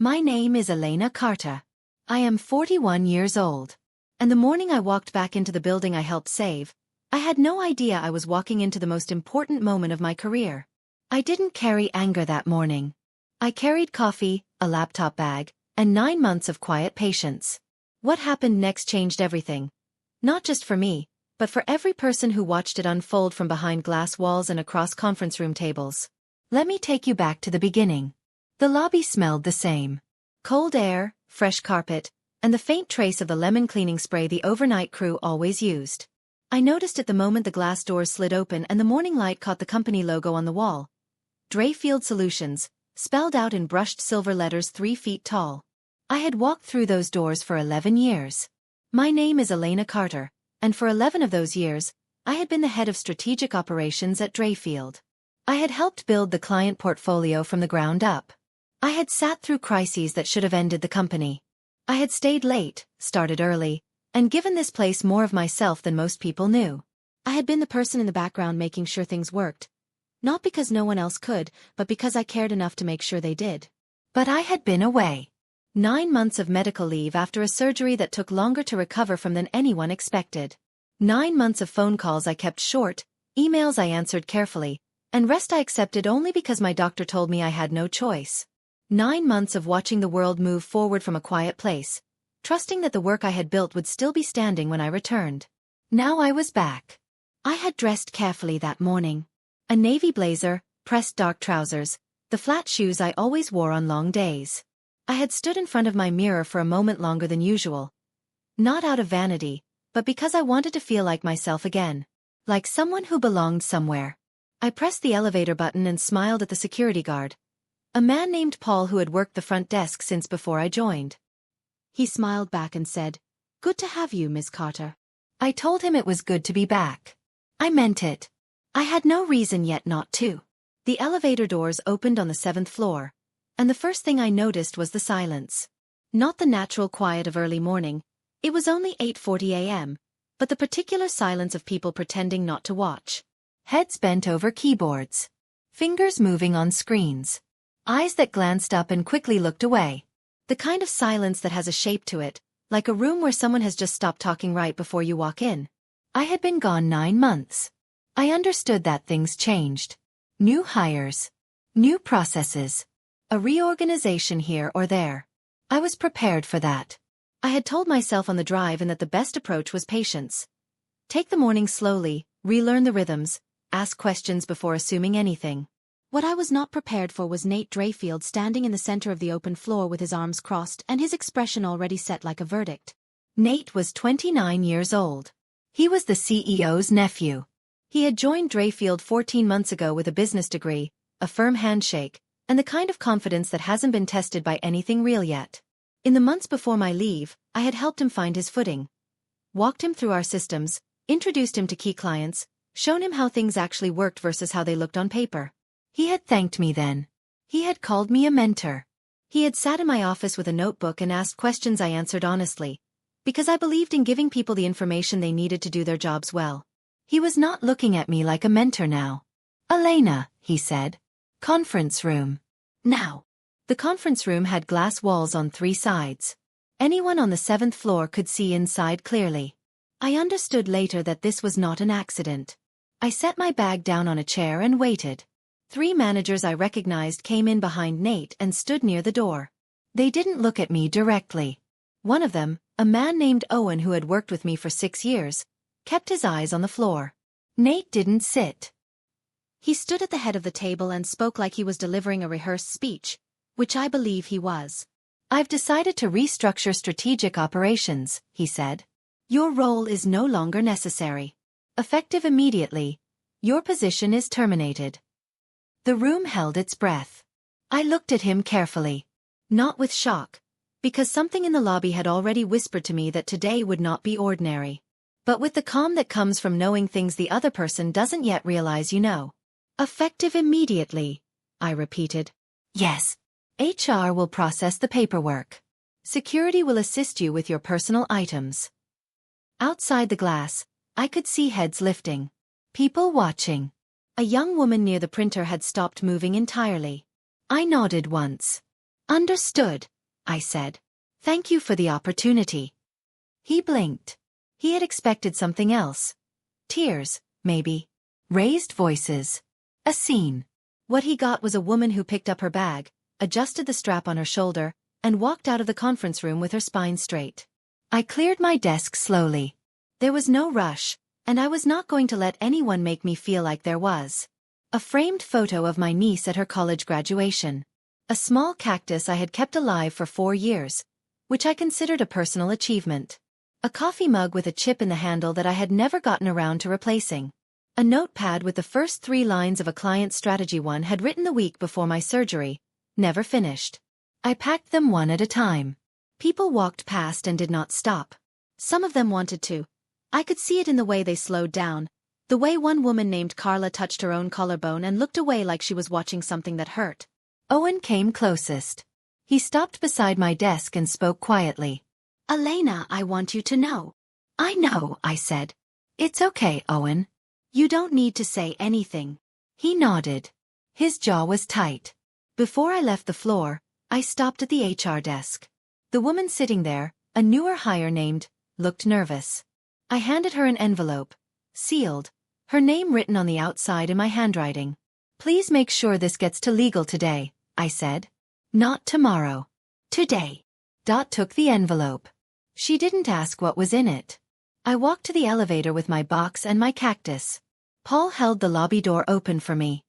My name is Elena Carter. I am 41 years old. And the morning I walked back into the building I helped save, I had no idea I was walking into the most important moment of my career. I didn't carry anger that morning. I carried coffee, a laptop bag, and 9 months of quiet patience. What happened next changed everything. Not just for me, but for every person who watched it unfold from behind glass walls and across conference room tables. Let me take you back to the beginning. The lobby smelled the same. Cold air, fresh carpet, and the faint trace of the lemon cleaning spray the overnight crew always used. I noticed it the moment the glass doors slid open and the morning light caught the company logo on the wall. Drayfield Solutions, spelled out in brushed silver letters 3 feet tall. I had walked through those doors for 11 years. My name is Elena Carter, and for 11 of those years, I had been the head of strategic operations at Drayfield. I had helped build the client portfolio from the ground up. I had sat through crises that should have ended the company. I had stayed late, started early, and given this place more of myself than most people knew. I had been the person in the background making sure things worked. Not because no one else could, but because I cared enough to make sure they did. But I had been away. 9 months of medical leave after a surgery that took longer to recover from than anyone expected. 9 months of phone calls I kept short, emails I answered carefully, and rest I accepted only because my doctor told me I had no choice. 9 months of watching the world move forward from a quiet place, trusting that the work I had built would still be standing when I returned. Now I was back. I had dressed carefully that morning. A navy blazer, pressed dark trousers, the flat shoes I always wore on long days. I had stood in front of my mirror for a moment longer than usual. Not out of vanity, but because I wanted to feel like myself again. Like someone who belonged somewhere. I pressed the elevator button and smiled at the security guard. A man named Paul who had worked the front desk since before I joined. He smiled back and said, "Good to have you, Miss Carter." I told him it was good to be back. I meant it. I had no reason yet not to. The elevator doors opened on the 7th floor, and the first thing I noticed was the silence. Not the natural quiet of early morning, it was only 8:40 a.m., but the particular silence of people pretending not to watch. Heads bent over keyboards. Fingers moving on screens. Eyes that glanced up and quickly looked away. The kind of silence that has a shape to it, like a room where someone has just stopped talking right before you walk in. I had been gone 9 months. I understood that things changed. New hires. New processes. A reorganization here or there. I was prepared for that. I had told myself on the drive in that the best approach was patience. Take the morning slowly, relearn the rhythms, ask questions before assuming anything. What I was not prepared for was Nate Drayfield standing in the center of the open floor with his arms crossed and his expression already set like a verdict. Nate was 29 years old. He was the CEO's nephew. He had joined Drayfield 14 months ago with a business degree, a firm handshake, and the kind of confidence that hasn't been tested by anything real yet. In the months before my leave, I had helped him find his footing. Walked him through our systems, introduced him to key clients, shown him how things actually worked versus how they looked on paper. He had thanked me then. He had called me a mentor. He had sat in my office with a notebook and asked questions I answered honestly, because I believed in giving people the information they needed to do their jobs well. He was not looking at me like a mentor now. "Elena," he said. "Conference room. Now." The conference room had glass walls on 3 sides. Anyone on the 7th floor could see inside clearly. I understood later that this was not an accident. I set my bag down on a chair and waited. 3 managers I recognized came in behind Nate and stood near the door. They didn't look at me directly. One of them, a man named Owen who had worked with me for 6 years, kept his eyes on the floor. Nate didn't sit. He stood at the head of the table and spoke like he was delivering a rehearsed speech, which I believe he was. "I've decided to restructure strategic operations," he said. "Your role is no longer necessary. Effective immediately, your position is terminated." The room held its breath. I looked at him carefully. Not with shock, because something in the lobby had already whispered to me that today would not be ordinary. But with the calm that comes from knowing things the other person doesn't yet realize you know. "Effective immediately," I repeated. "Yes. HR will process the paperwork. Security will assist you with your personal items." Outside the glass, I could see heads lifting. People watching. A young woman near the printer had stopped moving entirely. I nodded once. Understood, I said. Thank you for the opportunity. He blinked. He had expected something else. Tears, maybe. Raised voices. A scene. What he got was a woman who picked up her bag, adjusted the strap on her shoulder, and walked out of the conference room with her spine straight. I cleared my desk slowly. There was no rush, and I was not going to let anyone make me feel like there was. A framed photo of my niece at her college graduation. A small cactus I had kept alive for 4 years, which I considered a personal achievement. A coffee mug with a chip in the handle that I had never gotten around to replacing. A notepad with the first 3 lines of a client strategy one had written the week before my surgery, never finished. I packed them one at a time. People walked past and did not stop. Some of them wanted to. I could see it in the way they slowed down, the way one woman named Carla touched her own collarbone and looked away like she was watching something that hurt. Owen came closest. He stopped beside my desk and spoke quietly. Elena, I want you to know. I know, I said. It's okay, Owen. You don't need to say anything. He nodded. His jaw was tight. Before I left the floor, I stopped at the HR desk. The woman sitting there, a newer hire named, looked nervous. I handed her an envelope, sealed, her name written on the outside in my handwriting. Please make sure this gets to legal today, I said. Not tomorrow. Today. Dot took the envelope. She didn't ask what was in it. I walked to the elevator with my box and my cactus. Paul held the lobby door open for me.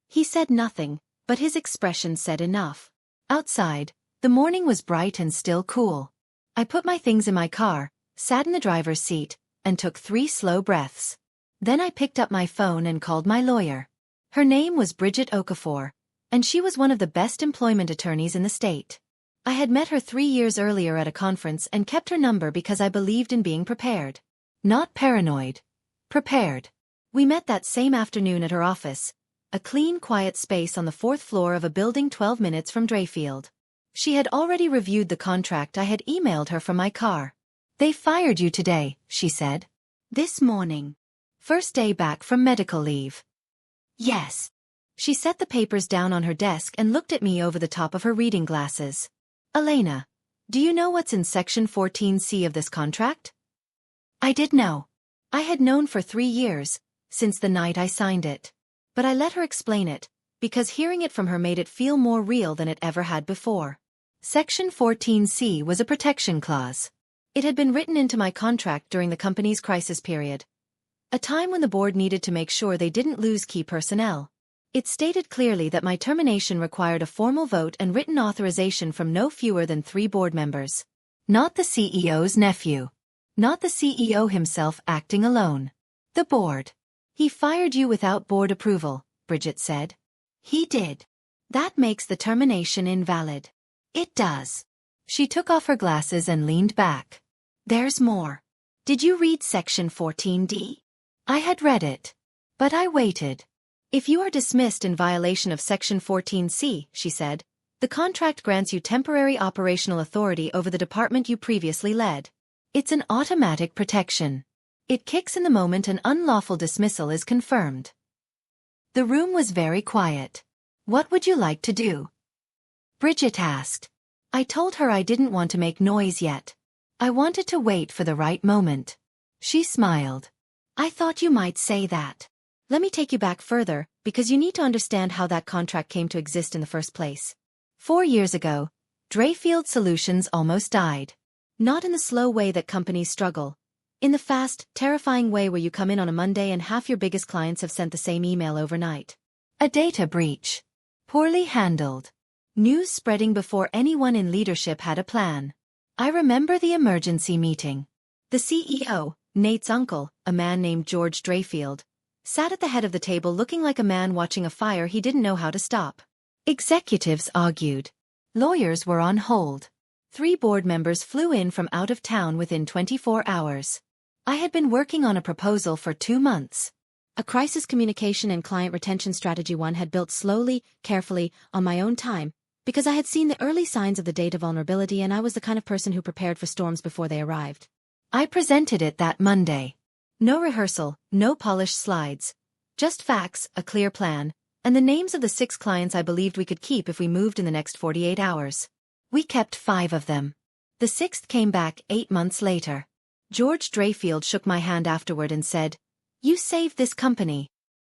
He said nothing, but his expression said enough. Outside, the morning was bright and still cool. I put my things in my car, sat in the driver's seat, and took 3 slow breaths. Then I picked up my phone and called my lawyer. Her name was Bridget Okafor, and she was one of the best employment attorneys in the state. I had met her 3 years earlier at a conference and kept her number because I believed in being prepared. Not paranoid. Prepared. We met that same afternoon at her office, a clean, quiet space on the 4th floor of a building 12 minutes from Drayfield. She had already reviewed the contract I had emailed her from my car. They fired you today, she said. This morning. First day back from medical leave. Yes. She set the papers down on her desk and looked at me over the top of her reading glasses. Elena, do you know what's in Section 14C of this contract? I did know. I had known for 3 years, since the night I signed it. But I let her explain it, because hearing it from her made it feel more real than it ever had before. Section 14C was a protection clause. It had been written into my contract during the company's crisis period, a time when the board needed to make sure they didn't lose key personnel. It stated clearly that my termination required a formal vote and written authorization from no fewer than 3 board members. Not the CEO's nephew. Not the CEO himself acting alone. The board. He fired you without board approval, Bridget said. He did. That makes the termination invalid. It does. She took off her glasses and leaned back. There's more. Did you read Section 14D? I had read it. But I waited. If you are dismissed in violation of Section 14C, she said, the contract grants you temporary operational authority over the department you previously led. It's an automatic protection. It kicks in the moment an unlawful dismissal is confirmed. The room was very quiet. What would you like to do? Bridget asked. I told her I didn't want to make noise yet. I wanted to wait for the right moment. She smiled. I thought you might say that. Let me take you back further, because you need to understand how that contract came to exist in the first place. 4 years ago, Drayfield Solutions almost died. Not in the slow way that companies struggle. In the fast, terrifying way where you come in on a Monday and half your biggest clients have sent the same email overnight. A data breach. Poorly handled. News spreading before anyone in leadership had a plan. I remember the emergency meeting. The CEO, Nate's uncle, a man named George Drayfield, sat at the head of the table looking like a man watching a fire he didn't know how to stop. Executives argued. Lawyers were on hold. 3 board members flew in from out of town within 24 hours. I had been working on a proposal for 2 months. A crisis communication and client retention strategy one had built slowly, carefully, on my own time, because I had seen the early signs of the data vulnerability and I was the kind of person who prepared for storms before they arrived. I presented it that Monday. No rehearsal, no polished slides. Just facts, a clear plan, and the names of the 6 clients I believed we could keep if we moved in the next 48 hours. We kept 5 of them. The 6th came back 8 months later. George Drayfield shook my hand afterward and said, "You saved this company."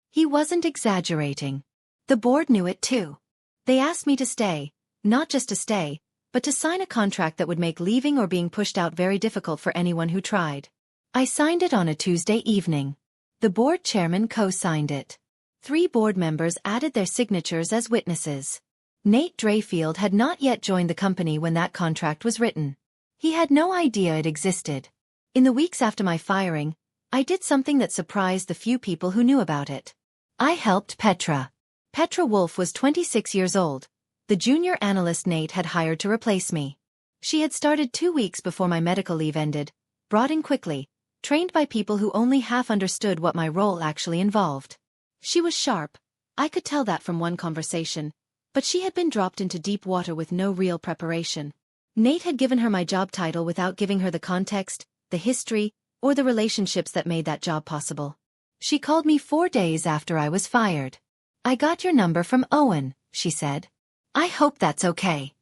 He wasn't exaggerating. The board knew it too. They asked me to stay, not just to stay, but to sign a contract that would make leaving or being pushed out very difficult for anyone who tried. I signed it on a Tuesday evening. The board chairman co-signed it. 3 board members added their signatures as witnesses. Nate Drayfield had not yet joined the company when that contract was written. He had no idea it existed. In the weeks after my firing, I did something that surprised the few people who knew about it. I helped Petra. Petra Wolf was 26 years old, the junior analyst Nate had hired to replace me. She had started 2 weeks before my medical leave ended, brought in quickly, trained by people who only half understood what my role actually involved. She was sharp, I could tell that from one conversation, but she had been dropped into deep water with no real preparation. Nate had given her my job title without giving her the context, the history, or the relationships that made that job possible. She called me 4 days after I was fired. "I got your number from Owen," she said. "I hope that's okay."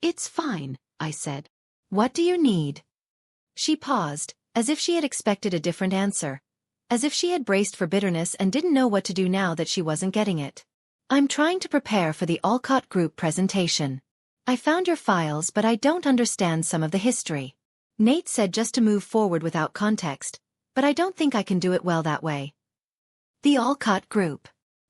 "It's fine," I said. "What do you need?" She paused, as if she had expected a different answer, as if she had braced for bitterness and didn't know what to do now that she wasn't getting it. "I'm trying to prepare for the Alcott Group presentation. I found your files but I don't understand some of the history. Nate said just to move forward without context, but I don't think I can do it well that way." The Alcott Group.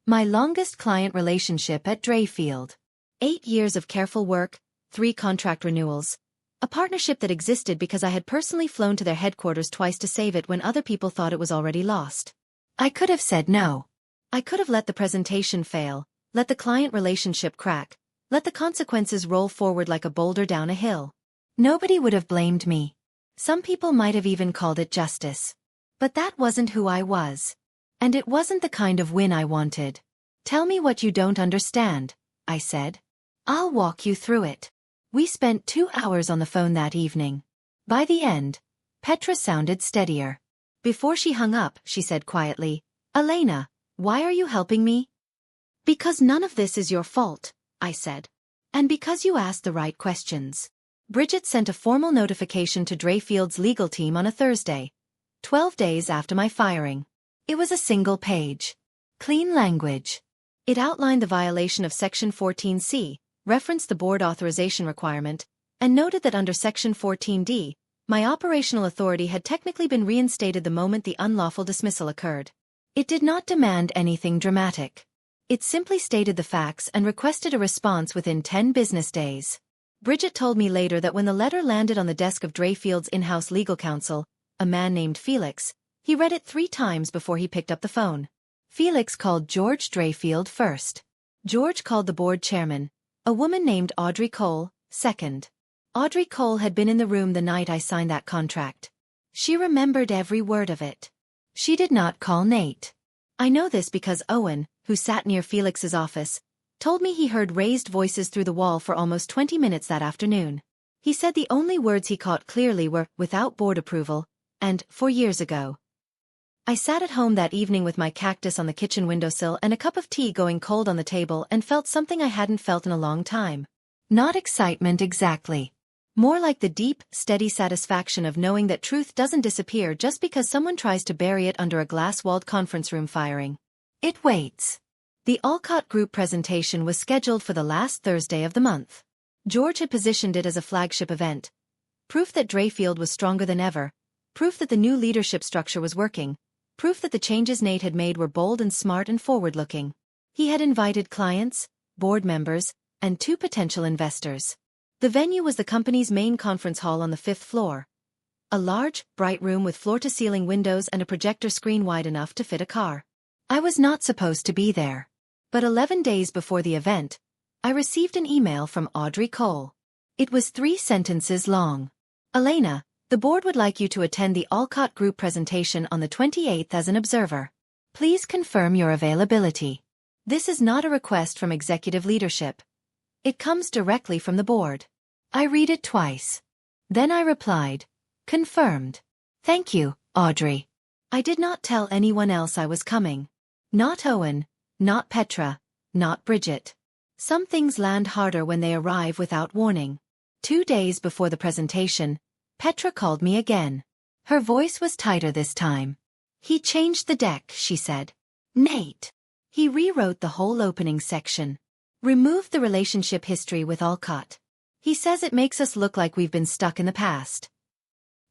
My longest client relationship at Drayfield. 8 years of careful work, 3 contract renewals. A partnership that existed because I had personally flown to their headquarters twice to save it when other people thought it was already lost. I could have said no. I could have let the presentation fail, let the client relationship crack, let the consequences roll forward like a boulder down a hill. Nobody would have blamed me. Some people might have even called it justice. But that wasn't who I was. And it wasn't the kind of win I wanted. "Tell me what you don't understand," I said. "I'll walk you through it." We spent 2 hours on the phone that evening. By the end, Petra sounded steadier. Before she hung up, she said quietly, "Elena, why are you helping me?" "Because none of this is your fault," I said. "And because you asked the right questions." Bridget sent a formal notification to Drayfield's legal team on a Thursday, 12 days after my firing. It was a single page. Clean language. It outlined the violation of Section 14C, referenced the board authorization requirement, and noted that under Section 14D, my operational authority had technically been reinstated the moment the unlawful dismissal occurred. It did not demand anything dramatic. It simply stated the facts and requested a response within 10 business days. Bridget told me later that when the letter landed on the desk of Drayfield's in-house legal counsel, a man named Felix, he read it 3 times before he picked up the phone. Felix called George Drayfield first. George called the board chairman, a woman named Audrey Cole, second. Audrey Cole had been in the room the night I signed that contract. She remembered every word of it. She did not call Nate. I know this because Owen, who sat near Felix's office, told me he heard raised voices through the wall for almost 20 minutes that afternoon. He said the only words he caught clearly were, "without board approval," and, "4 years ago." I sat at home that evening with my cactus on the kitchen windowsill and a cup of tea going cold on the table and felt something I hadn't felt in a long time. Not excitement exactly. More like the deep, steady satisfaction of knowing that truth doesn't disappear just because someone tries to bury it under a glass-walled conference room firing. It waits. The Alcott Group presentation was scheduled for the last Thursday of the month. George had positioned it as a flagship event. Proof that Drayfield was stronger than ever. Proof that the new leadership structure was working. Proof that the changes Nate had made were bold and smart and forward-looking. He had invited clients, board members, and 2 potential investors. The venue was the company's main conference hall on the 5th floor. A large, bright room with floor-to-ceiling windows and a projector screen wide enough to fit a car. I was not supposed to be there. But 11 days before the event, I received an email from Audrey Cole. It was 3 sentences long. "Elena, the board would like you to attend the Alcott Group presentation on the 28th as an observer. Please confirm your availability." This is not a request from executive leadership. It comes directly from the board. I read it twice. Then I replied, "Confirmed. Thank you, Audrey." I did not tell anyone else I was coming. Not Owen, not Petra, not Bridget. Some things land harder when they arrive without warning. 2 days before the presentation, Petra called me again. Her voice was tighter this time. "He changed the deck," she said. "Nate. He rewrote the whole opening section. Removed the relationship history with Alcott. He says it makes us look like we've been stuck in the past."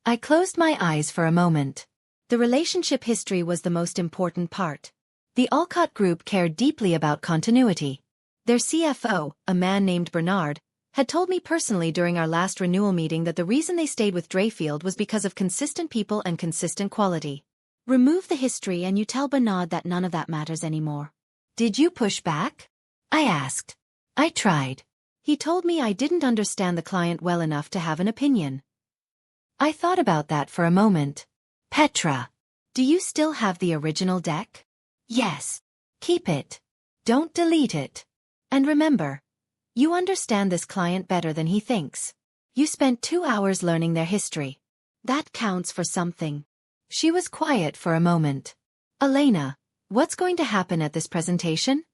I closed my eyes for a moment. The relationship history was the most important part. The Alcott Group cared deeply about continuity. Their CFO, a man named Bernard, had told me personally during our last renewal meeting that the reason they stayed with Drayfield was because of consistent people and consistent quality. "Remove the history and you tell Bernard that none of that matters anymore." "Did you push back?" I asked. I tried. He told me I didn't understand the client well enough to have an opinion. I thought about that for a moment. "Petra, do you still have the original deck?" "Yes." "Keep it. Don't delete it. And remember, you understand this client better than he thinks. You spent 2 hours learning their history. That counts for something." She was quiet for a moment. "Elena, what's going to happen at this presentation?"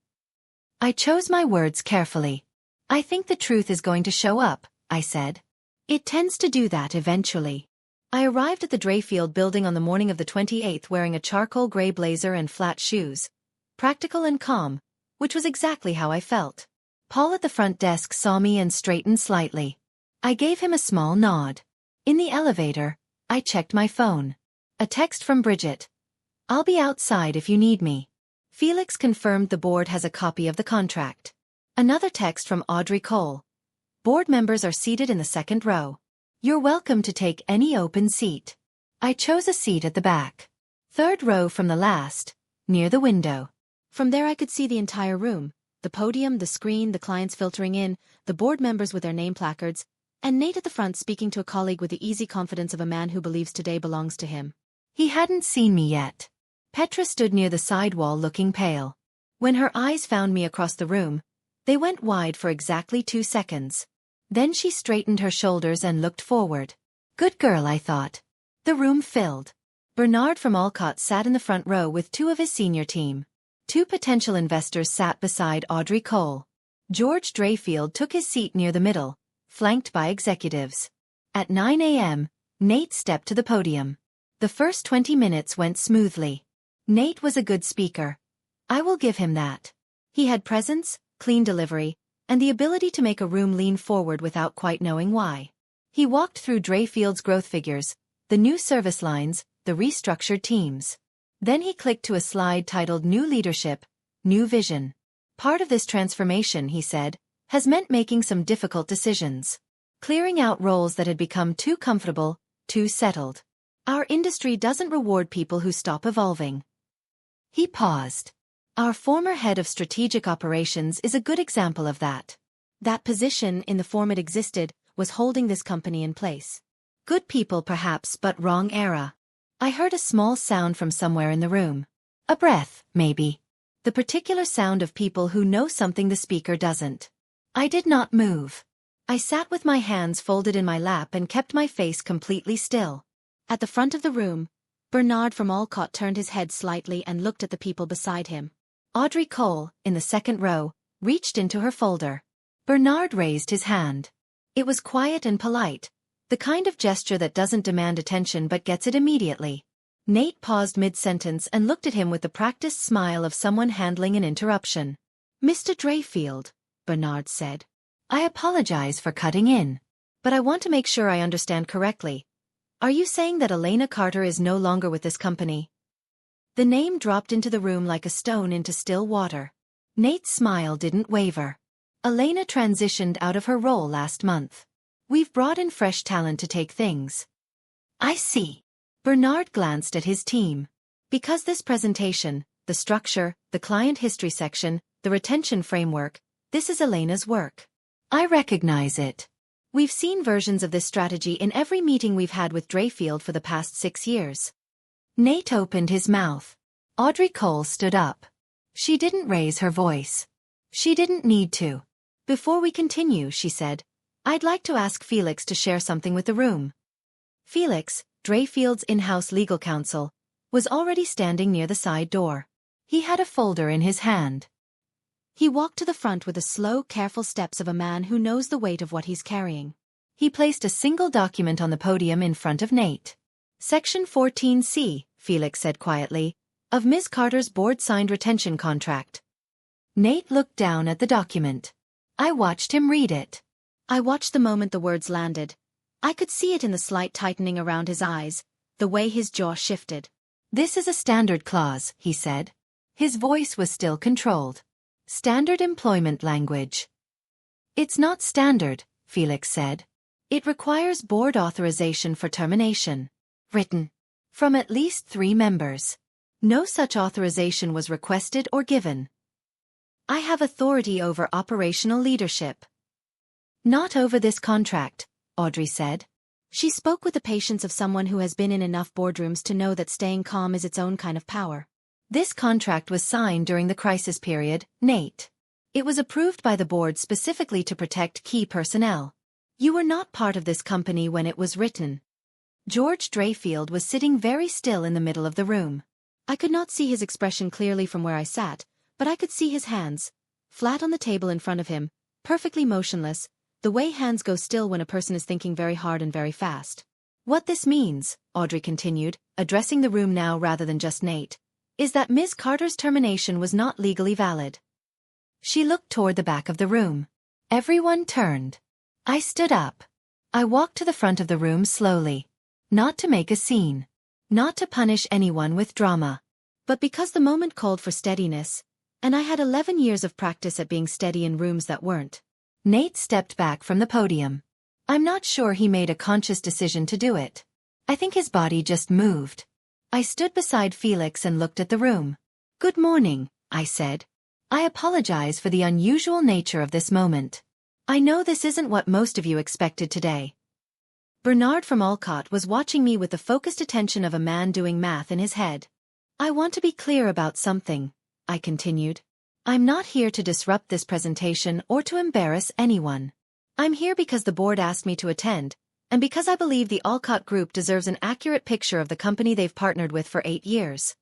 I chose my words carefully. "I think the truth is going to show up," I said. "It tends to do that eventually." I arrived at the Drayfield building on the morning of the 28th wearing a charcoal gray blazer and flat shoes. Practical and calm, which was exactly how I felt. Paul at the front desk saw me and straightened slightly. I gave him a small nod. In the elevator, I checked my phone. A text from Bridget. "I'll be outside if you need me." Felix confirmed the board has a copy of the contract. Another text from Audrey Cole. "Board members are seated in the second row. You're welcome to take any open seat." I chose a seat at the back. Third row from the last, near the window. From there I could see the entire room. The podium, the screen, the clients filtering in, the board members with their name placards, and Nate at the front speaking to a colleague with the easy confidence of a man who believes today belongs to him. He hadn't seen me yet. Petra stood near the side wall looking pale. When her eyes found me across the room, they went wide for exactly 2 seconds. Then she straightened her shoulders and looked forward. Good girl, I thought. The room filled. Bernard from Alcott sat in the front row with 2 of his senior team. 2 potential investors sat beside Audrey Cole. George Drayfield took his seat near the middle, flanked by executives. At 9 a.m., Nate stepped to the podium. The first 20 minutes went smoothly. Nate was a good speaker. I will give him that. He had presence, clean delivery, and the ability to make a room lean forward without quite knowing why. He walked through Drayfield's growth figures, the new service lines, the restructured teams. Then he clicked to a slide titled New Leadership, New Vision. Part of this transformation, he said, has meant making some difficult decisions. Clearing out roles that had become too comfortable, too settled. Our industry doesn't reward people who stop evolving. He paused. Our former head of strategic operations is a good example of that. That position, in the form it existed, was holding this company in place. Good people perhaps, but wrong era. I heard a small sound from somewhere in the room. A breath, maybe. The particular sound of people who know something the speaker doesn't. I did not move. I sat with my hands folded in my lap and kept my face completely still. At the front of the room, Bernard from Alcott turned his head slightly and looked at the people beside him. Audrey Cole, in the second row, reached into her folder. Bernard raised his hand. It was quiet and polite, the kind of gesture that doesn't demand attention but gets it immediately. Nate paused mid-sentence and looked at him with the practiced smile of someone handling an interruption. "Mr. Drayfield," Bernard said. "I apologize for cutting in. But I want to make sure I understand correctly. Are you saying that Elena Carter is no longer with this company?" The name dropped into the room like a stone into still water. Nate's smile didn't waver. Elena transitioned out of her role last month. We've brought in fresh talent to take things. I see. Bernard glanced at his team. Because this presentation, the structure, the client history section, the retention framework, this is Elena's work. I recognize it. We've seen versions of this strategy in every meeting we've had with Drayfield for the past 6 years. Nate opened his mouth. Audrey Cole stood up. She didn't raise her voice. She didn't need to. Before we continue, she said, I'd like to ask Felix to share something with the room. Felix, Drayfield's in-house legal counsel, was already standing near the side door. He had a folder in his hand. He walked to the front with the slow, careful steps of a man who knows the weight of what he's carrying. He placed a single document on the podium in front of Nate. Section 14C, Felix said quietly, of Ms. Carter's board-signed retention contract. Nate looked down at the document. I watched him read it. I watched the moment the words landed. I could see it in the slight tightening around his eyes, the way his jaw shifted. This is a standard clause, he said. His voice was still controlled. Standard employment language. It's not standard, Felix said. It requires board authorization for termination. Written. From at least 3 members. No such authorization was requested or given. I have authority over operational leadership. Not over this contract, Audrey said. She spoke with the patience of someone who has been in enough boardrooms to know that staying calm is its own kind of power. This contract was signed during the crisis period, Nate. It was approved by the board specifically to protect key personnel. You were not part of this company when it was written. George Drayfield was sitting very still in the middle of the room. I could not see his expression clearly from where I sat, but I could see his hands, flat on the table in front of him, perfectly motionless, the way hands go still when a person is thinking very hard and very fast. What this means, Audrey continued, addressing the room now rather than just Nate, is that Ms. Carter's termination was not legally valid. She looked toward the back of the room. Everyone turned. I stood up. I walked to the front of the room slowly. Not to make a scene. Not to punish anyone with drama. But because the moment called for steadiness, and I had 11 years of practice at being steady in rooms that weren't. Nate stepped back from the podium. I'm not sure he made a conscious decision to do it. I think his body just moved. I stood beside Felix and looked at the room. Good morning, I said. I apologize for the unusual nature of this moment. I know this isn't what most of you expected today. Bernard from Alcott was watching me with the focused attention of a man doing math in his head. I want to be clear about something, I continued. I'm not here to disrupt this presentation or to embarrass anyone. I'm here because the board asked me to attend, and because I believe the Alcott Group deserves an accurate picture of the company they've partnered with for 8 years.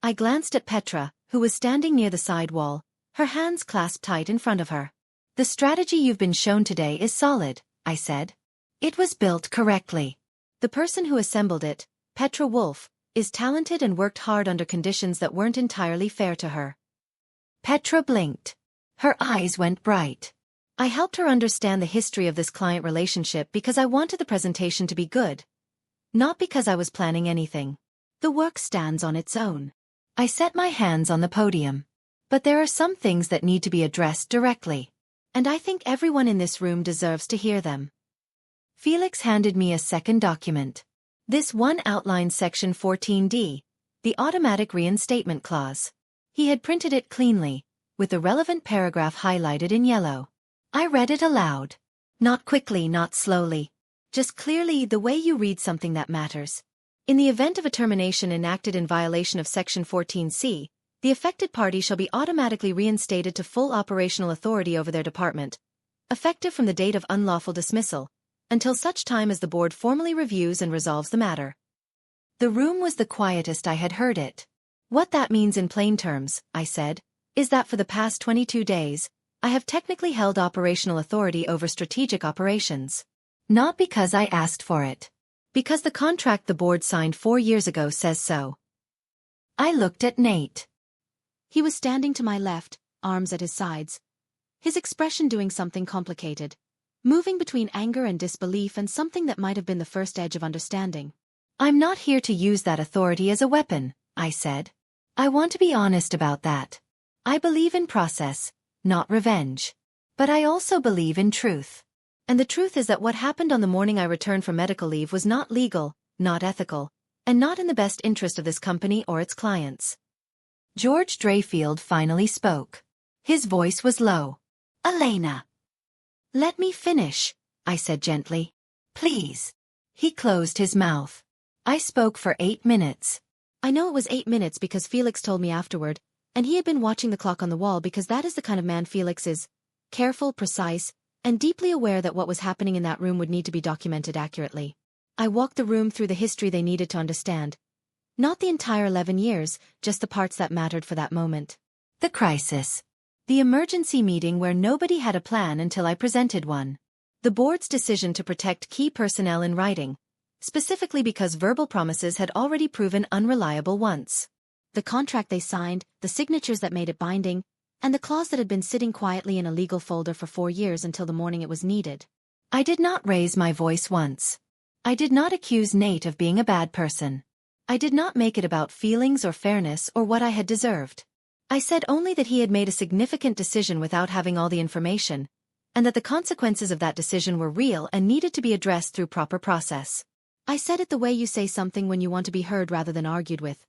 I glanced at Petra, who was standing near the side wall, her hands clasped tight in front of her. The strategy you've been shown today is solid, I said. It was built correctly. The person who assembled it, Petra Wolf, is talented and worked hard under conditions that weren't entirely fair to her. Petra blinked. Her eyes went bright. I helped her understand the history of this client relationship because I wanted the presentation to be good. Not because I was planning anything. The work stands on its own. I set my hands on the podium. But there are some things that need to be addressed directly. And I think everyone in this room deserves to hear them. Felix handed me a second document. This one outlined Section 14D, the automatic reinstatement clause. He had printed it cleanly, with the relevant paragraph highlighted in yellow. I read it aloud. Not quickly, not slowly. Just clearly the way you read something that matters. In the event of a termination enacted in violation of Section 14C, the affected party shall be automatically reinstated to full operational authority over their department, effective from the date of unlawful dismissal, until such time as the board formally reviews and resolves the matter. The room was the quietest I had heard it. What that means in plain terms, I said, is that for the past 22 days, I have technically held operational authority over strategic operations. Not because I asked for it. Because the contract the board signed 4 years ago says so. I looked at Nate. He was standing to my left, arms at his sides. His expression doing something complicated. Moving between anger and disbelief and something that might have been the first edge of understanding. I'm not here to use that authority as a weapon, I said. I want to be honest about that. I believe in process, not revenge. But I also believe in truth. And the truth is that what happened on the morning I returned from medical leave was not legal, not ethical, and not in the best interest of this company or its clients. George Drayfield finally spoke. His voice was low. Elena. Let me finish, I said gently. Please. He closed his mouth. I spoke for 8 minutes. I know it was 8 minutes because Felix told me afterward, and he had been watching the clock on the wall because that is the kind of man Felix is. Careful, precise, and deeply aware that what was happening in that room would need to be documented accurately. I walked the room through the history they needed to understand. Not the entire 11 years, just the parts that mattered for that moment. The crisis. The emergency meeting where nobody had a plan until I presented one. The board's decision to protect key personnel in writing, specifically because verbal promises had already proven unreliable once. The contract they signed, the signatures that made it binding, and the clause that had been sitting quietly in a legal folder for 4 years until the morning it was needed. I did not raise my voice once. I did not accuse Nate of being a bad person. I did not make it about feelings or fairness or what I had deserved. I said only that he had made a significant decision without having all the information, and that the consequences of that decision were real and needed to be addressed through proper process. I said it the way you say something when you want to be heard rather than argued with.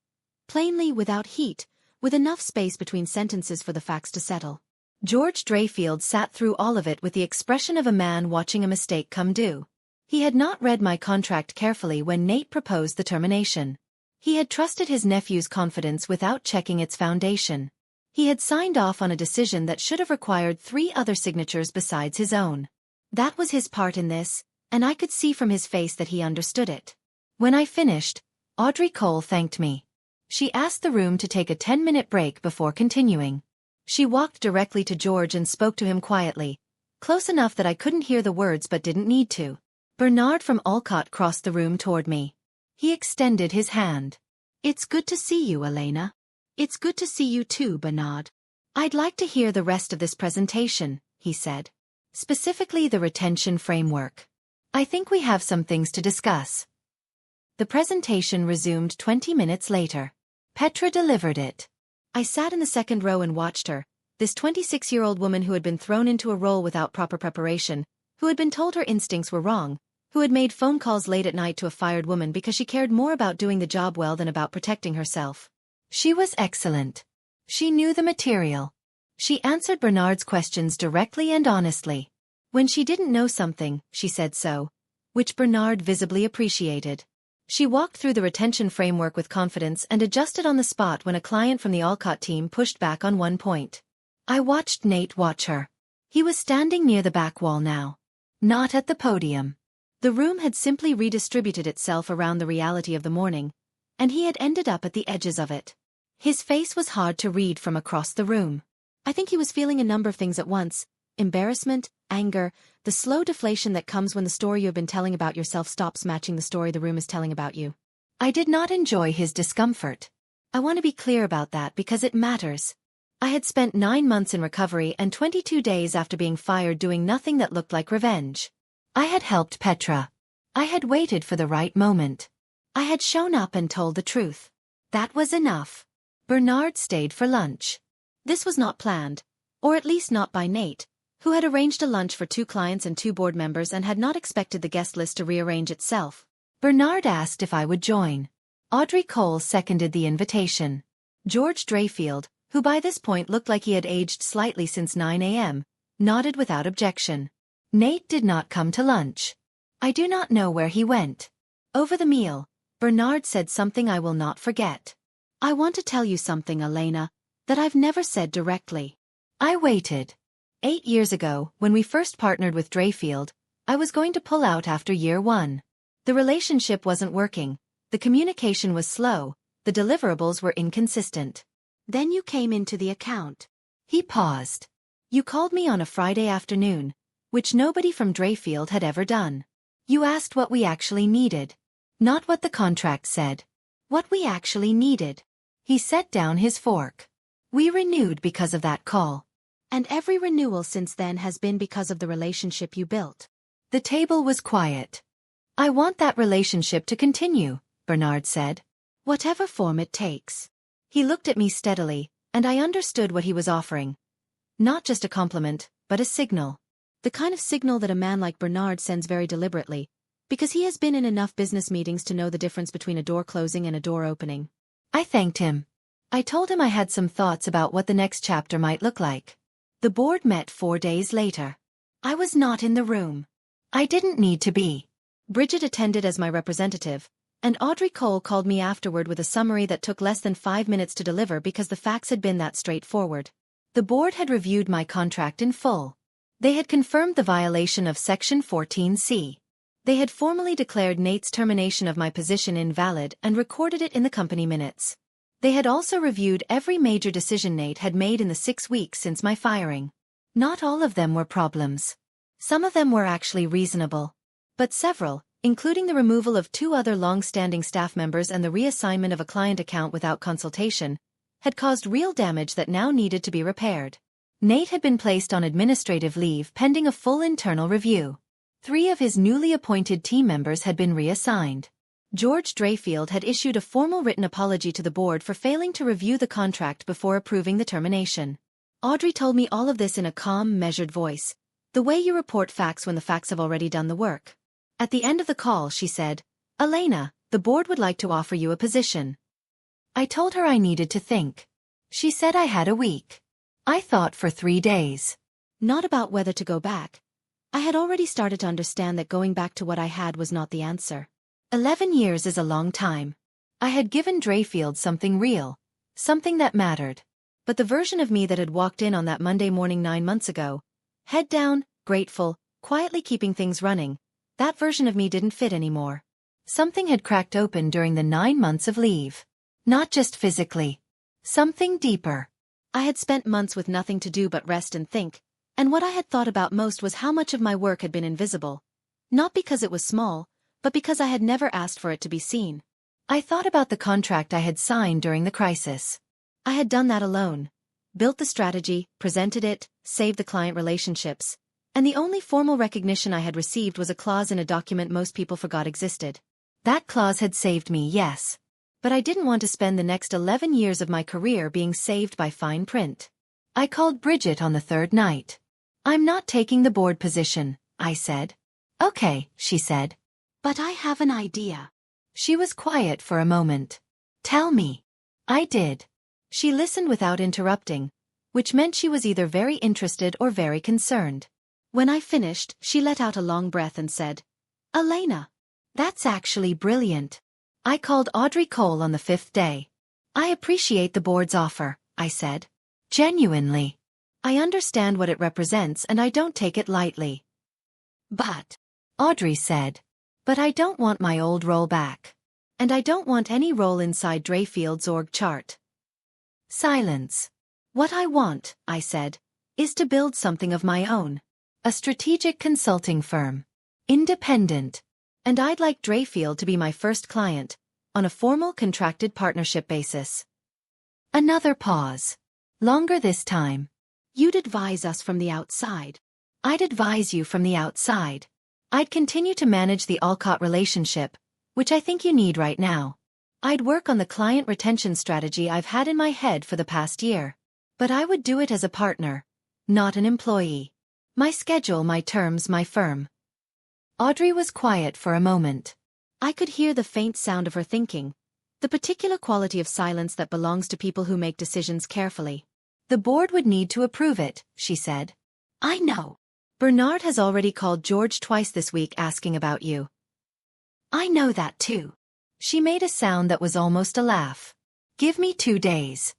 Plainly, without heat, with enough space between sentences for the facts to settle. George Drayfield sat through all of it with the expression of a man watching a mistake come due. He had not read my contract carefully when Nate proposed the termination. He had trusted his nephew's confidence without checking its foundation. He had signed off on a decision that should have required 3 other signatures besides his own. That was his part in this, and I could see from his face that he understood it. When I finished, Audrey Cole thanked me. She asked the room to take a 10-minute break before continuing. She walked directly to George and spoke to him quietly, close enough that I couldn't hear the words but didn't need to. Bernard from Olcott crossed the room toward me. He extended his hand. "It's good to see you, Elena." "It's good to see you too, Bernard." "I'd like to hear the rest of this presentation," he said. "Specifically the retention framework. I think we have some things to discuss." The presentation resumed 20 minutes later. Petra delivered it. I sat in the second row and watched her, this 26-year-old woman who had been thrown into a role without proper preparation, who had been told her instincts were wrong, who had made phone calls late at night to a fired woman because she cared more about doing the job well than about protecting herself. She was excellent. She knew the material. She answered Bernard's questions directly and honestly. When she didn't know something, she said so, which Bernard visibly appreciated. She walked through the retention framework with confidence and adjusted on the spot when a client from the Olcott team pushed back on one point. I watched Nate watch her. He was standing near the back wall now. Not at the podium. The room had simply redistributed itself around the reality of the morning, and he had ended up at the edges of it. His face was hard to read from across the room. I think he was feeling a number of things at once: embarrassment, anger, the slow deflation that comes when the story you have been telling about yourself stops matching the story the room is telling about you. I did not enjoy his discomfort. I want to be clear about that because it matters. I had spent 9 months in recovery and 22 days after being fired doing nothing that looked like revenge. I had helped Petra. I had waited for the right moment. I had shown up and told the truth. That was enough. Bernard stayed for lunch. This was not planned, or at least not by Nate, who had arranged a lunch for 2 clients and 2 board members and had not expected the guest list to rearrange itself. Bernard asked if I would join. Audrey Cole seconded the invitation. George Drayfield, who by this point looked like he had aged slightly since 9 a.m., nodded without objection. Nate did not come to lunch. I do not know where he went. Over the meal, Bernard said something I will not forget. "I want to tell you something, Elena, that I've never said directly." I waited. 8 years ago, when we first partnered with Drayfield, I was going to pull out after year 1. The relationship wasn't working, the communication was slow, the deliverables were inconsistent. Then you came into the account. He paused. You called me on a Friday afternoon, which nobody from Drayfield had ever done. You asked what we actually needed. Not what the contract said. What we actually needed. He set down his fork. We renewed because of that call. And every renewal since then has been because of the relationship you built. The table was quiet. I want that relationship to continue, Bernard said. Whatever form it takes. He looked at me steadily, and I understood what he was offering. Not just a compliment, but a signal. The kind of signal that a man like Bernard sends very deliberately, because he has been in enough business meetings to know the difference between a door closing and a door opening. I thanked him. I told him I had some thoughts about what the next chapter might look like. The board met 4 days later. I was not in the room. I didn't need to be. Bridget attended as my representative, and Audrey Cole called me afterward with a summary that took less than 5 minutes to deliver because the facts had been that straightforward. The board had reviewed my contract in full. They had confirmed the violation of Section 14C. They had formally declared Nate's termination of my position invalid and recorded it in the company minutes. They had also reviewed every major decision Nate had made in the 6 weeks since my firing. Not all of them were problems. Some of them were actually reasonable. But several, including the removal of 2 other long-standing staff members and the reassignment of a client account without consultation, had caused real damage that now needed to be repaired. Nate had been placed on administrative leave pending a full internal review. 3 of his newly appointed team members had been reassigned. George Drayfield had issued a formal written apology to the board for failing to review the contract before approving the termination. Audrey told me all of this in a calm, measured voice, the way you report facts when the facts have already done the work. At the end of the call, she said, "Elena, the board would like to offer you a position." I told her I needed to think. She said I had a week. I thought for 3 days. Not about whether to go back. I had already started to understand that going back to what I had was not the answer. 11 years is a long time. I had given Drayfield something real, something that mattered. But the version of me that had walked in on that Monday morning 9 months ago, head down, grateful, quietly keeping things running, that version of me didn't fit anymore. Something had cracked open during the 9 months of leave. Not just physically. Something deeper. I had spent months with nothing to do but rest and think, and what I had thought about most was how much of my work had been invisible. Not because it was small, but because I had never asked for it to be seen. I thought about the contract I had signed during the crisis. I had done that alone. Built the strategy, presented it, saved the client relationships. And the only formal recognition I had received was a clause in a document most people forgot existed. That clause had saved me, yes. But I didn't want to spend the next 11 years of my career being saved by fine print. I called Bridget on the 3rd night. "I'm not taking the board position," I said. "Okay," she said. "But I have an idea." She was quiet for a moment. "Tell me." I did. She listened without interrupting, which meant she was either very interested or very concerned. When I finished, she let out a long breath and said, "Elena, that's actually brilliant." I called Audrey Cole on the 5th day. "I appreciate the board's offer," I said. "Genuinely. I understand what it represents and I don't take it lightly." "But," Audrey said, "but I don't want my old role back. And I don't want any role inside Drayfield's org chart." Silence. "What I want," I said, "is to build something of my own. A strategic consulting firm. Independent. And I'd like Drayfield to be my first client, on a formal contracted partnership basis." Another pause. Longer this time. "You'd advise us from the outside." "I'd advise you from the outside. I'd continue to manage the Alcott relationship, which I think you need right now. I'd work on the client retention strategy I've had in my head for the past year. But I would do it as a partner, not an employee. My schedule, my terms, my firm." Audrey was quiet for a moment. I could hear the faint sound of her thinking, the particular quality of silence that belongs to people who make decisions carefully. "The board would need to approve it," she said. "I know. Bernard has already called George twice this week asking about you." "I know that too." She made a sound that was almost a laugh. "Give me 2 days."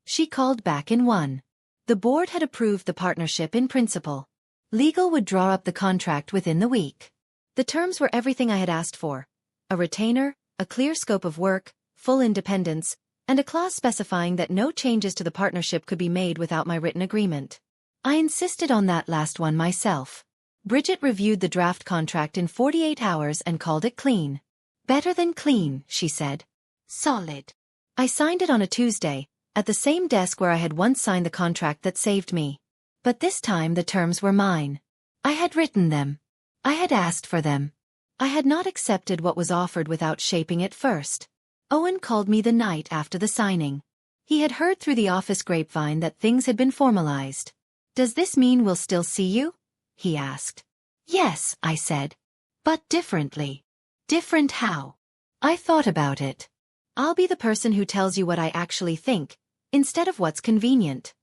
She called back in 1. The board had approved the partnership in principle. Legal would draw up the contract within the week. The terms were everything I had asked for. A retainer, a clear scope of work, full independence, and a clause specifying that no changes to the partnership could be made without my written agreement. I insisted on that last one myself. Bridget reviewed the draft contract in 48 hours and called it clean. "Better than clean," she said. "Solid." I signed it on a Tuesday, at the same desk where I had once signed the contract that saved me. But this time the terms were mine. I had written them. I had asked for them. I had not accepted what was offered without shaping it first. Owen called me the night after the signing. He had heard through the office grapevine that things had been formalized. "Does this mean we'll still see you?" he asked. "Yes," I said. "But differently." "Different how?" I thought about it. "I'll be the person who tells you what I actually think, instead of what's convenient."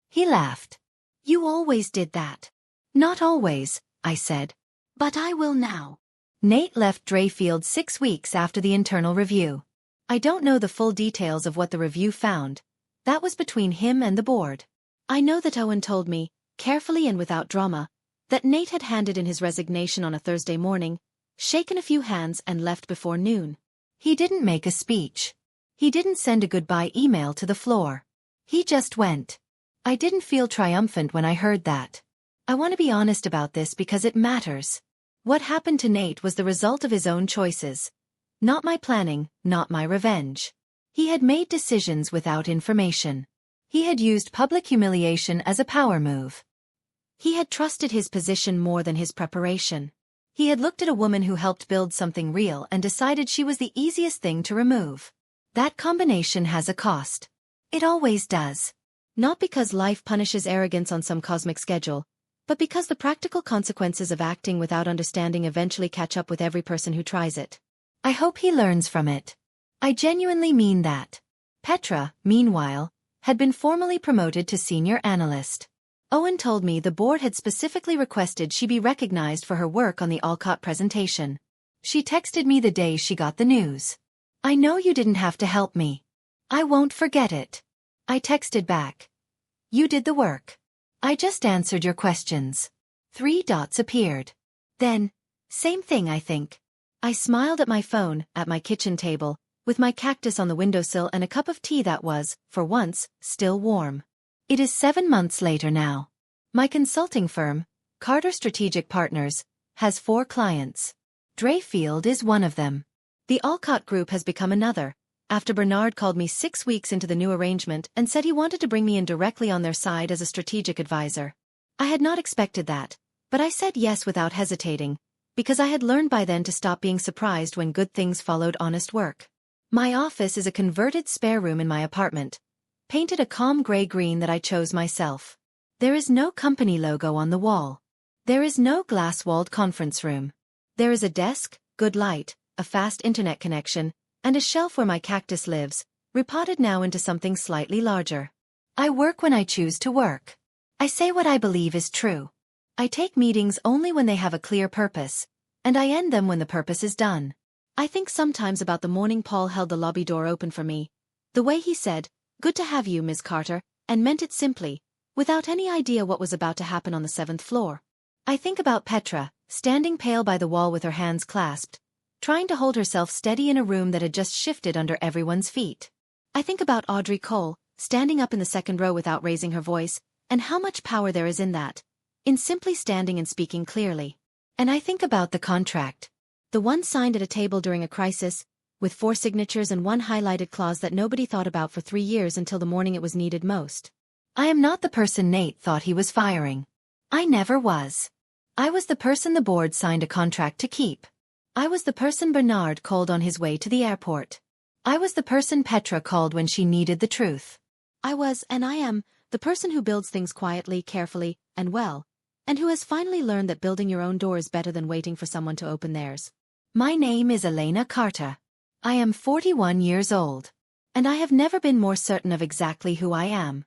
He laughed. "You always did that." "Not always," I said. "But I will now." Nate left Drayfield 6 weeks after the internal review. I don't know the full details of what the review found. That was between him and the board. I know that Owen told me, carefully and without drama, that Nate had handed in his resignation on a Thursday morning, shaken a few hands and left before noon. He didn't make a speech. He didn't send a goodbye email to the floor. He just went. I didn't feel triumphant when I heard that. I want to be honest about this because it matters. What happened to Nate was the result of his own choices. Not my planning, not my revenge. He had made decisions without information. He had used public humiliation as a power move. He had trusted his position more than his preparation. He had looked at a woman who helped build something real and decided she was the easiest thing to remove. That combination has a cost. It always does. Not because life punishes arrogance on some cosmic schedule, but because the practical consequences of acting without understanding eventually catch up with every person who tries it. I hope he learns from it. I genuinely mean that. Petra, meanwhile, had been formally promoted to senior analyst. Owen told me the board had specifically requested she be recognized for her work on the Alcott presentation. She texted me the day she got the news. I know you didn't have to help me. I won't forget it. I texted back. You did the work. I just answered your questions. 3 dots appeared. Then, same thing I think. I smiled at my phone, at my kitchen table, with my cactus on the windowsill and a cup of tea that was, for once, still warm. It is 7 months later now. My consulting firm, Carter Strategic Partners, has 4 clients. Drayfield is one of them. The Alcott Group has become another, after Bernard called me 6 weeks into the new arrangement and said he wanted to bring me in directly on their side as a strategic advisor. I had not expected that, but I said yes without hesitating, because I had learned by then to stop being surprised when good things followed honest work. My office is a converted spare room in my apartment, painted a calm gray-green that I chose myself. There is no company logo on the wall. There is no glass-walled conference room. There is a desk, good light, a fast internet connection, and a shelf where my cactus lives, repotted now into something slightly larger. I work when I choose to work. I say what I believe is true. I take meetings only when they have a clear purpose, and I end them when the purpose is done. I think sometimes about the morning Paul held the lobby door open for me. The way he said, "Good to have you, Ms. Carter," and meant it simply, without any idea what was about to happen on the 7th floor. I think about Petra, standing pale by the wall with her hands clasped, trying to hold herself steady in a room that had just shifted under everyone's feet. I think about Audrey Cole, standing up in the 2nd row without raising her voice, and how much power there is in that, in simply standing and speaking clearly. And I think about the contract. The one signed at a table during a crisis, with 4 signatures and one highlighted clause that nobody thought about for 3 years until the morning it was needed most. I am not the person Nate thought he was firing. I never was. I was the person the board signed a contract to keep. I was the person Bernard called on his way to the airport. I was the person Petra called when she needed the truth. I was, and I am, the person who builds things quietly, carefully, and well, and who has finally learned that building your own door is better than waiting for someone to open theirs. My name is Elena Carter. I am 41 years old. And I have never been more certain of exactly who I am.